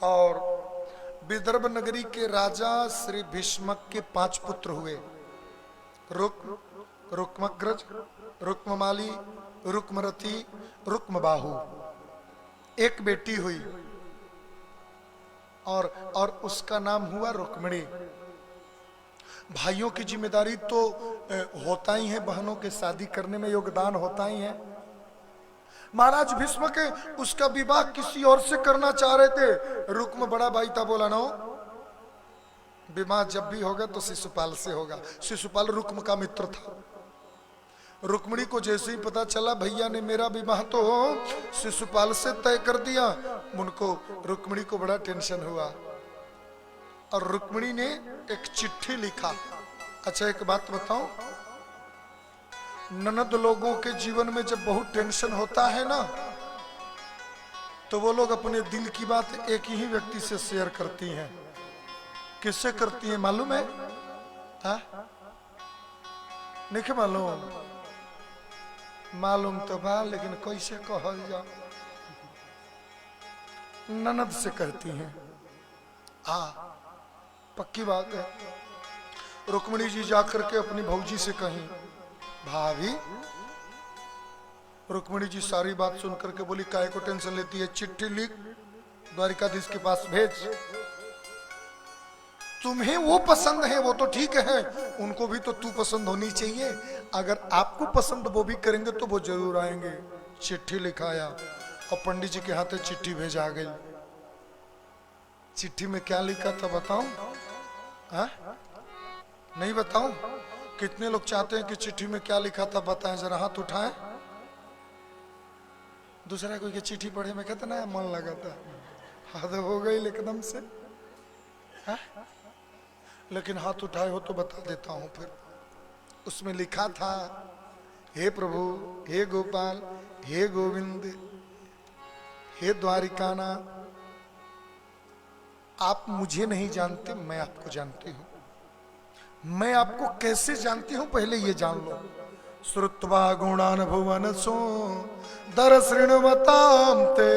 और विदर्भ नगरी के राजा श्री भीष्मक के 5 पुत्र हुए। रुक्म, रुक्मग्रज, रुक्ममाली, रुक्मरथी, रुक्मबाहु। एक बेटी हुई और उसका नाम हुआ रुक्मिणी। भाइयों की जिम्मेदारी तो होता ही है, बहनों के शादी करने में योगदान होता ही है। महाराज भीष्म के उसका विवाह किसी और से करना चाह रहे थे। रुक्म बड़ा भाई था, बोला नो विवाह जब भी होगा तो शिशुपाल से होगा। शिशुपाल रुक्म का मित्र था। रुक्मिणी को जैसे ही पता चला भैया ने मेरा विवाह तो शिशुपाल से तय कर दिया, उनको रुक्मिणी को बड़ा टेंशन हुआ और रुक्मिणी ने एक चिट्ठी लिखा। अच्छा एक बात बताऊं, ननद लोगों के जीवन में जब बहुत टेंशन होता है ना, तो वो लोग अपने दिल की बात एक ही व्यक्ति से शेयर करती हैं। किससे करती हैं मालूम है? हाँ नहीं मालूम? मालूम तो बा, लेकिन कैसे कहल जाओ? ननद से कहती हैं। पक्की बात है। रुक्मिणी जी जाकर के अपनी भौजी से कहीं, भाभी। रुक्मिणी जी सारी बात सुन करके बोली, काहे को टेंशन लेती है, चिट्ठी लिख द्वारिकाधीश के पास भेज। तुम्हें वो पसंद है वो तो ठीक है, उनको भी तो तू पसंद होनी चाहिए। अगर आपको पसंद वो भी करेंगे तो वो जरूर आएंगे। चिट्ठी लिखाया और पंडित जी के हाथ चिट्ठी भेजा गई। चिट्ठी में क्या लिखा था बताऊं? नहीं बताऊं? कितने लोग चाहते हैं कि चिट्ठी में क्या लिखा था बताएं, जरा हाथ उठाएं। दूसरा कोई की चिट्ठी पढ़े में कहता ना मन लगा था, हाथ हो गई एकदम से। लेकिन हाथ उठाए हो तो बता देता हूं। फिर उसमें लिखा था, हे प्रभु, हे गोपाल, हे गोविंद, हे द्वारिकानाथ, आप मुझे नहीं जानते, मैं आपको जानती हूं। मैं आपको कैसे जानती हूं पहले ये जान लो। श्रुत्वा गुणान भुवन सो दरसृणवतां ते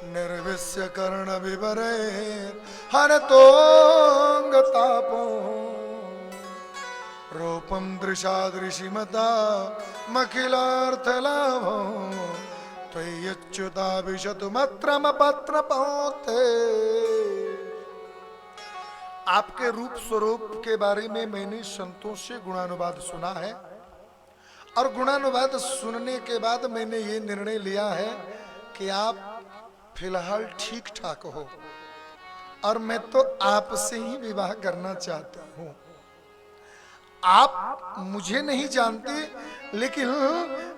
निर्विश्य कर्ण विवरे हर तोंगतापो रूपम दृशादृशिमता मखिलार्थ लाभो त्वय्युता विशतु मत्रम पत्र पौते। आपके रूप स्वरूप के बारे में मैंने संतों से गुणानुवाद सुना है और गुणानुवाद सुनने के बाद मैंने ये निर्णय लिया है कि आप फिलहाल ठीक ठाक हो और मैं तो आपसे ही विवाह करना चाहता हूं। आप मुझे नहीं जानते, लेकिन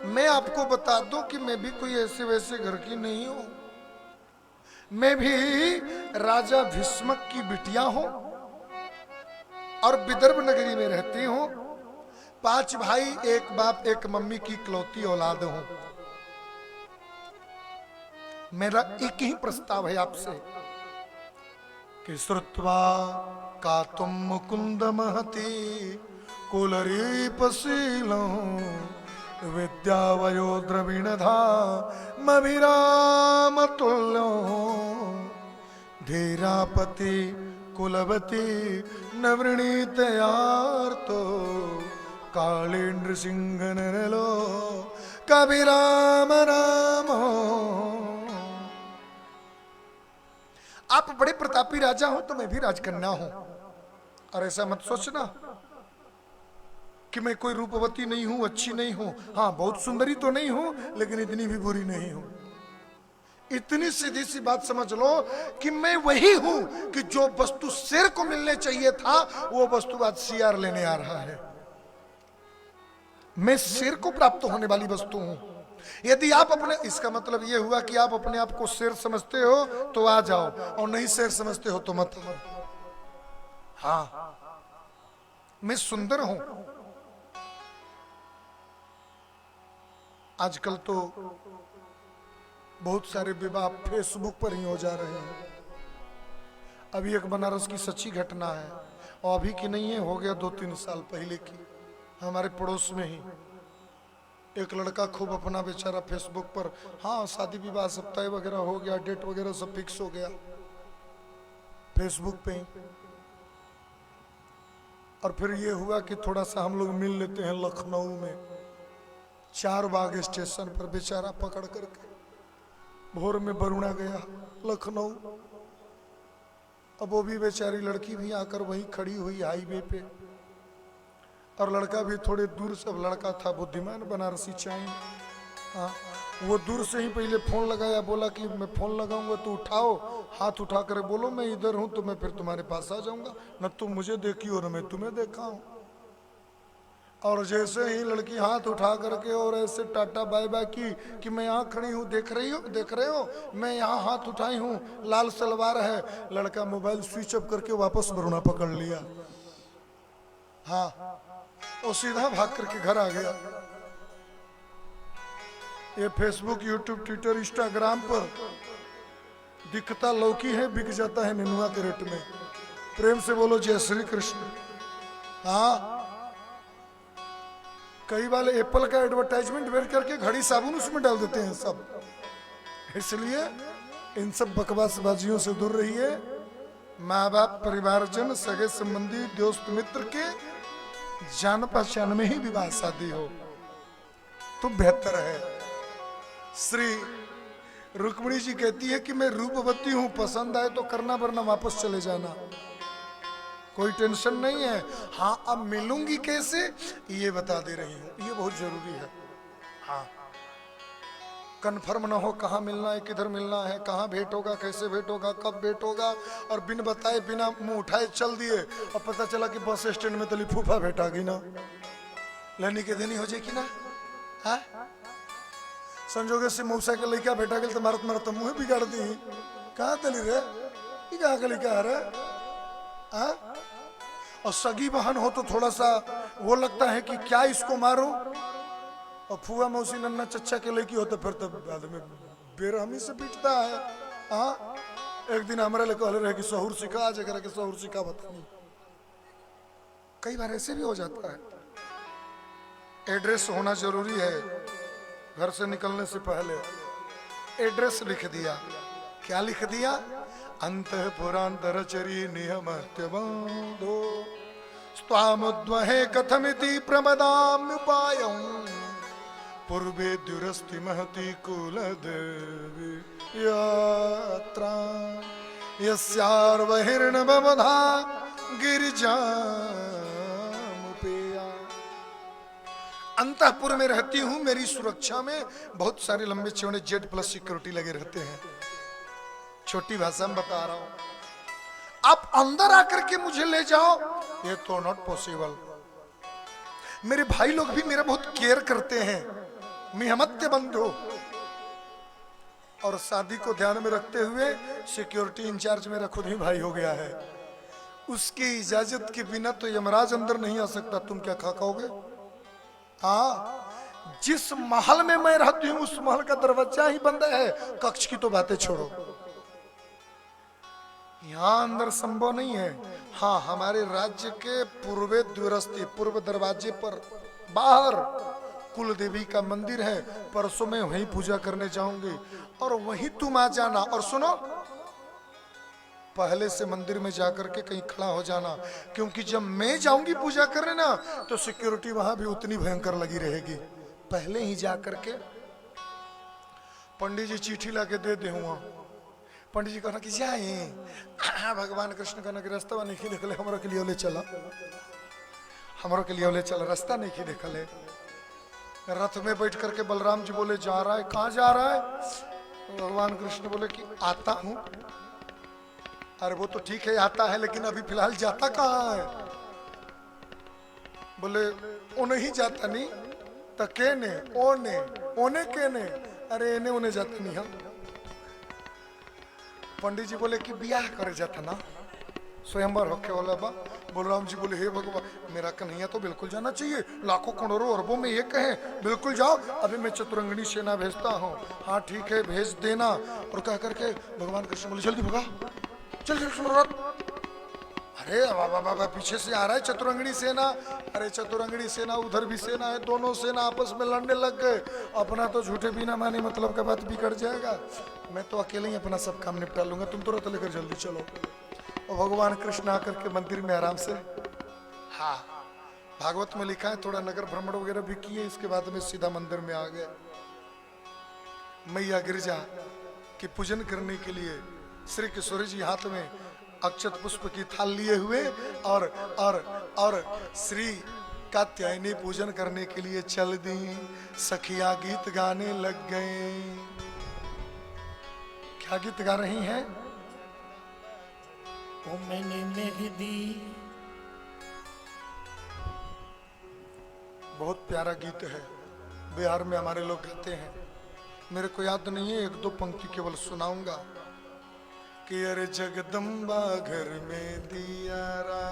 मैं आपको बता दूं कि मैं भी कोई ऐसे वैसे घर की नहीं हूं। मैं भी राजा भीष्मक की बिटिया हूं और विदर्भ नगरी में रहती हूं। 5 भाई, एक बाप एक मम्मी की इकलौती औलाद हूं। मेरा एक ही प्रस्ताव है आपसे कि श्रुत्वा का तुम मुकुंद महती कुलरीपशीलो विद्यावयो द्रविणधा मभिराम तुल्यो धीरापति कुलवती नवृणीत यार्तो कालेन्द्र सिंह नरलो कभी राम राम। आप बड़े प्रतापी राजा हो तो मैं भी राजकन्या हूं, और ऐसा मत सोचना कि मैं कोई रूपवती नहीं हूं, अच्छी नहीं हूं। हाँ, बहुत सुंदरी तो नहीं हूं, लेकिन इतनी भी बुरी नहीं हूं। इतनी सीधी सी बात समझ लो कि मैं वही हूं कि जो वस्तु शेर को मिलने चाहिए था वो वस्तु आज सियार लेने आ रहा है। मैं शेर को प्राप्त होने वाली वस्तु हूं। यदि आप अपने, इसका मतलब यह हुआ कि आप अपने आप को शेर समझते हो तो आ जाओ, और नहीं शेर समझते हो तो मत आओ। हाँ, मैं सुंदर हूं। आजकल तो बहुत सारे विवाह फेसबुक पर ही हो जा रहे हैं। अभी एक बनारस की सच्ची घटना है, और अभी की नहीं है, हो गया 2-3 साल पहले की, हमारे पड़ोस में ही एक लड़का खूब अपना बेचारा फेसबुक पर, हाँ शादी विवाह सब तय वगैरह हो गया, डेट वगैरह सब फिक्स हो गया फेसबुक पे। और फिर ये हुआ कि थोड़ा सा हम लोग मिल लेते हैं लखनऊ में, चारबाग स्टेशन पर बेचारा पकड़ करके भोर में बरुणा गया लखनऊ। अब वो भी बेचारी लड़की भी आकर वहीं खड़ी हुई हाईवे पे, और लड़का भी थोड़े दूर से, अब लड़का था बुद्धिमान बनारसी चाइन, हाँ वो दूर से ही पहले फोन लगाया, बोला कि मैं फोन लगाऊंगा तो उठाओ, हाथ उठा कर बोलो मैं इधर हूं तो मैं फिर तुम्हारे पास आ जाऊंगा, न तुम मुझे देखी हो न मैं तुम्हें देखा हूं। और जैसे ही लड़की हाथ उठा करके और ऐसे टाटा बाय बाय की कि मैं यहाँ खड़ी हूँ, देख रहे हो मैं यहाँ हाथ उठाई हूँ, लाल सलवार है, लड़का मोबाइल स्विच ऑफ करके वापस बरुणा पकड़ लिया। हाँ वो सीधा भाग करके घर आ गया। ये फेसबुक, यूट्यूब, ट्विटर, इंस्टाग्राम पर दिखता लौकी है, बिक जाता है नेनुआ के रेट में। प्रेम से बोलो जय श्री कृष्ण। हाँ कई बार एप्पल का एडवर्टाइजमेंट वेट करके घड़ी साबुन उसमें डाल देते हैं सब, इसलिए इन सब बकवासबाजियों से दूर रहिए। माँ बाप, परिवारजन, सगे संबंधी, दोस्त मित्र के जान पहचान में ही विवाह शादी हो तो बेहतर है। श्री रुक्मिणी जी कहती है कि मैं रूपवती हूं, पसंद आए तो करना वरना वापस चले जाना, कोई टेंशन नहीं है। हाँ अब मिलूंगी कैसे ये बता दे रही हूं, ये बहुत जरूरी है। हाँ कंफर्म ना हो कहाँ मिलना है, किधर मिलना है, कहाँ भेंट होगा, कैसे भेंट होगा, कब भेंट होगा, और बिन बताए बिना मुंह उठाए चल दिए और पता चला कि बस स्टैंड में तली फूफा भेंट आ गई ना, लेनी के देनी हो जाएगी ना। हाँ संजोगे से मौसा के लड़का भेटा गया तो मारत मारत मुँह बिगाड़ दी, कहाँ तली रे कहाँ का लड़का है। हाँ और सगी बहन हो तो थोड़ा सा वो लगता है कि क्या इसको मारो, और फुआ मौसी नन्ना चच्चा के लड़की हो तो फिर तो आदमी बेरहमी से पीटता है। हाँ एक दिन हमारे लिए कहले रहे कि सहूर सिखा, आज अगर के सहूर सिखा बता नहीं, कई बार ऐसे भी हो जाता है। एड्रेस होना जरूरी है, घर से निकलने से पहले एड्रेस लिख दिया। क्या लिख दिया? अंतःपुरांतरचरी नियमत्यबंधो स्वामुद्वहे कथमिति प्रमदाम्युपायं पूर्वे दुरस्ति महति कुलदेवी यात्रा यस्यार्वहिर्नवधा गिरिजामुपेया। अंतःपुर में रहती हूँ, मेरी सुरक्षा में बहुत सारे लंबे चौड़े जेड प्लस सिक्योरिटी लगे रहते हैं। छोटी भाषा में बता रहा हूं, आप अंदर आकर के मुझे ले जाओ ये तो नॉट पॉसिबल। मेरे भाई लोग भी मेरा बहुत केयर करते हैं, मिहमत्य बंधु, और शादी को ध्यान में रखते हुए सिक्योरिटी इंचार्ज मेरा खुद ही भाई हो गया है। उसकी इजाजत के बिना तो यमराज अंदर नहीं आ सकता। तुम क्या खा खाओगे? हाँ जिस महल में मैं रहती हूँ उस महल का दरवाजा ही बंद है, कक्ष की तो बातें छोड़ो, यहाँ अंदर संभव नहीं है। हाँ हमारे राज्य के पूर्वे द्वारस्थी, पूर्व दरवाजे पर बाहर कुल देवी का मंदिर है, परसों में वहीं पूजा करने जाऊंगी और वहीं तुम आ जाना। और सुनो, पहले से मंदिर में जाकर के कहीं खड़ा हो जाना, क्योंकि जब मैं जाऊंगी पूजा करने ना तो सिक्योरिटी वहां भी उतनी भयंकर लगी रहेगी। पहले ही जाकर के पंडित जी चिट्ठी लाके दे दे हुआ, पंडित जी कहना कि जाए भगवान कृष्ण कहना कि रास्ता नहीं देखले, हमारा के लिए ले चला, हमारा के लिए ले चला, रास्ता नहीं देखले। रथ में बैठ करके बलराम जी बोले जा रहा है, कहाँ जा रहा है? तो भगवान कृष्ण बोले कि आता हूं। अरे वो तो ठीक है आता है, लेकिन अभी फिलहाल जाता कहाँ है? बोले वो नहीं जाता नहीं तो के ने ओने ओने के ने, अरे एने ओने जाता नहीं हम। पंडित जी बोले कि बियाह करे जाता ना, स्वयंवर होके वाला बा। बलराम जी बोले हे भगवान, मेरा कन्हैया तो बिल्कुल जाना चाहिए, लाखों करोड़ों अरबों में एक है, बिल्कुल जाओ, अभी मैं चतुरंगनी सेना भेजता हूँ। हाँ ठीक है भेज देना। और कह करके भगवान कृष्ण बोले जल्दी भगा, चल चल सुनो रथ। अरे बाबा बाबा पीछे से आ रहा है चतुरंगड़ी सेना। अरे चतुरंगड़ी सेना, उधर भी सेना है, दोनों सेना आपस में लड़ने लग गए। अपना तो झूठे बिना माने मतलब का बात बिगड़ जाएगा। मैं तो अकेले ही अपना सब काम निपटा लूंगा, तुम तुरंत लेकर जल्दी चलो। और भगवान कृष्ण आकर के मंदिर में आराम से, हाँ भागवत में लिखा है थोड़ा नगर भ्रमण वगैरह भी किए, इसके बाद में सीधा मंदिर में आ गए। मैया गिरिजा की पूजन करने के लिए श्री किशोरी जी हाथ में अक्षत पुष्प की थाल लिए हुए और श्री कात्यायनी पूजन करने के लिए चल दी। सखिया गीत गाने लग गए। क्या गीत गा रही हैं? ओ मैंने मेघ दी। बहुत प्यारा गीत है, बिहार में हमारे लोग गाते हैं। मेरे को याद नहीं है, एक दो पंक्ति केवल सुनाऊंगा कि अरे जगदम्बा घर में दियारा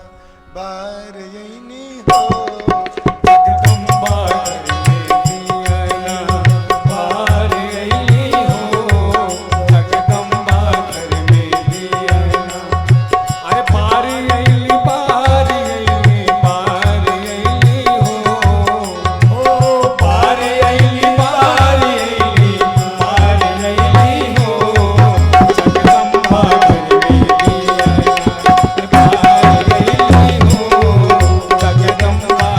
बार यही हो, जगदम्बा घर में दियारा बार यही हो, जगदम्बा घर में दियारा। अरे बार यही बार यही बार यही हो, ओ बार यही बार यही बार यही हो, जगदम्बा घर में दियारा बार यही हो, जगदम्बा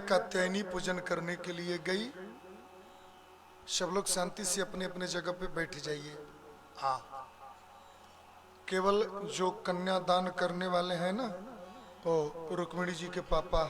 कात्यायनी पूजन करने के लिए गई। सब लोग शांति से अपने अपने जगह पे बैठ जाइए। हाँ, केवल जो कन्यादान करने वाले हैं ना, तो रुक्मिणी जी के पापा